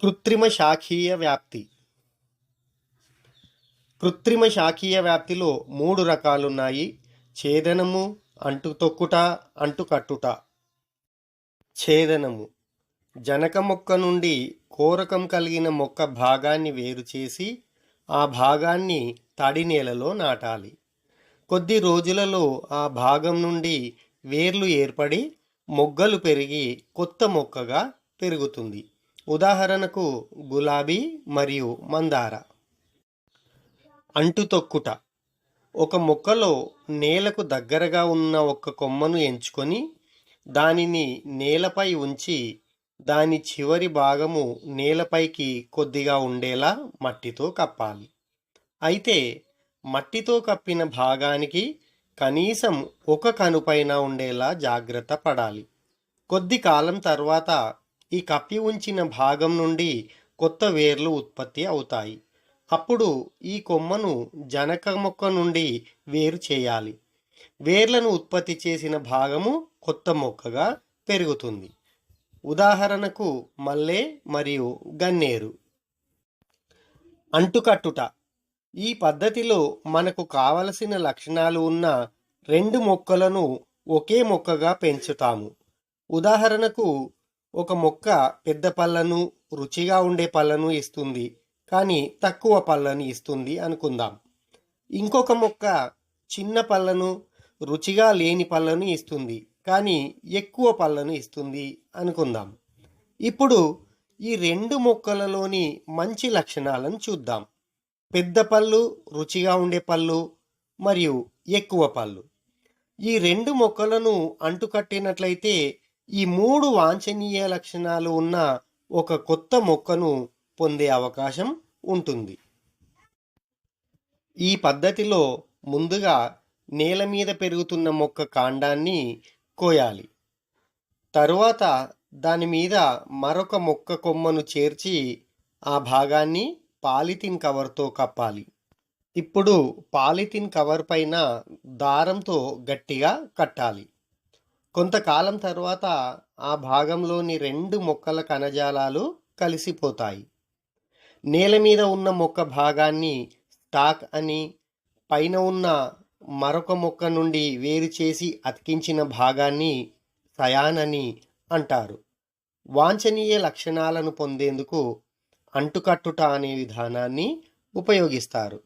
కృత్రిమ శాఖీయ వ్యాప్తి. కృత్రిమ శాఖీయ వ్యాప్తిలో 3 రకాలున్నాయి. ఛేదనము, అంటుతొక్కుట, అంటుకట్టుట. ఛేదనము జనక మొక్క నుండి కోరకం కలిగిన మొక్క భాగాన్ని వేరుచేసి ఆ భాగాన్ని తడి నేలలో నాటాలి. కొద్ది రోజులలో ఆ భాగం నుండి వేర్లు ఏర్పడి మొగ్గలు పెరిగి కొత్త మొక్కగా పెరుగుతుంది. ఉదాహరణకు గులాబీ మరియు మందార. అంటుతొక్కుట ఒక మొక్కలో నేలకు దగ్గరగా ఉన్న ఒక కొమ్మను ఎంచుకొని దానిని నేలపై ఉంచి దాని చివరి భాగము నేలపైకి కొద్దిగా ఉండేలా మట్టితో కప్పాలి. అయితే మట్టితో కప్పిన భాగానికి కనీసం ఒక కనుపైన ఉండేలా జాగ్రత్త పడాలి. కొద్ది కాలం తర్వాత ఈ కప్పి ఉంచిన భాగం నుండి కొత్త వేర్లు ఉత్పత్తి అవుతాయి. అప్పుడు ఈ కొమ్మను జనక మొక్క నుండి వేరు చేయాలి. వేర్లను ఉత్పత్తి చేసిన భాగము కొత్త మొక్కగా పెరుగుతుంది. ఉదాహరణకు మల్లె మరియు గన్నేరు. అంటుకట్టుట ఈ పద్ధతిలో మనకు కావలసిన లక్షణాలు ఉన్న 2 మొక్కలను ఒకే మొక్కగా పెంచుతాము. ఉదాహరణకు ఒక మొక్క పెద్ద పళ్ళను, రుచిగా ఉండే పళ్ళను ఇస్తుంది, కానీ తక్కువ పళ్ళను ఇస్తుంది అనుకుందాం. ఇంకొక మొక్క చిన్న పళ్ళను, రుచిగా లేని పళ్ళను ఇస్తుంది, కానీ ఎక్కువ పళ్ళను ఇస్తుంది అనుకుందాం. ఇప్పుడు ఈ 2 మొక్కలలోని మంచి లక్షణాలను చూద్దాం. పెద్ద పళ్ళు, రుచిగా ఉండే పళ్ళు మరియు ఎక్కువ పళ్ళు. ఈ 2 మొక్కలను అంటుకట్టినట్లయితే ఈ 3 వాంఛనీయ లక్షణాలు ఉన్న ఒక కొత్త మొక్కను పొందే అవకాశం ఉంటుంది. ఈ పద్ధతిలో ముందుగా నేల మీద పెరుగుతున్న మొక్క కాండాన్ని కోయాలి. తరువాత దాని మీద మరొక మొక్క కొమ్మను చేర్చి ఆ భాగాన్ని పాలిథిన్ కవర్తో కప్పాలి. ఇప్పుడు పాలిథిన్ కవర్ పైన దారంతో గట్టిగా కట్టాలి. కొంతకాలం తర్వాత ఆ భాగంలోని 2 మొక్కల కణజాలాలు కలిసిపోతాయి. నేల మీద ఉన్న మొక్క భాగాన్ని స్టాక్ అని, పైన ఉన్న మరొక మొక్క నుండి వేరు చేసి అతికించిన భాగాన్ని సయాన్ అని అంటారు. వాంఛనీయ లక్షణాలను పొందేందుకు అంటుకట్టుట అనే విధానాన్ని ఉపయోగిస్తారు.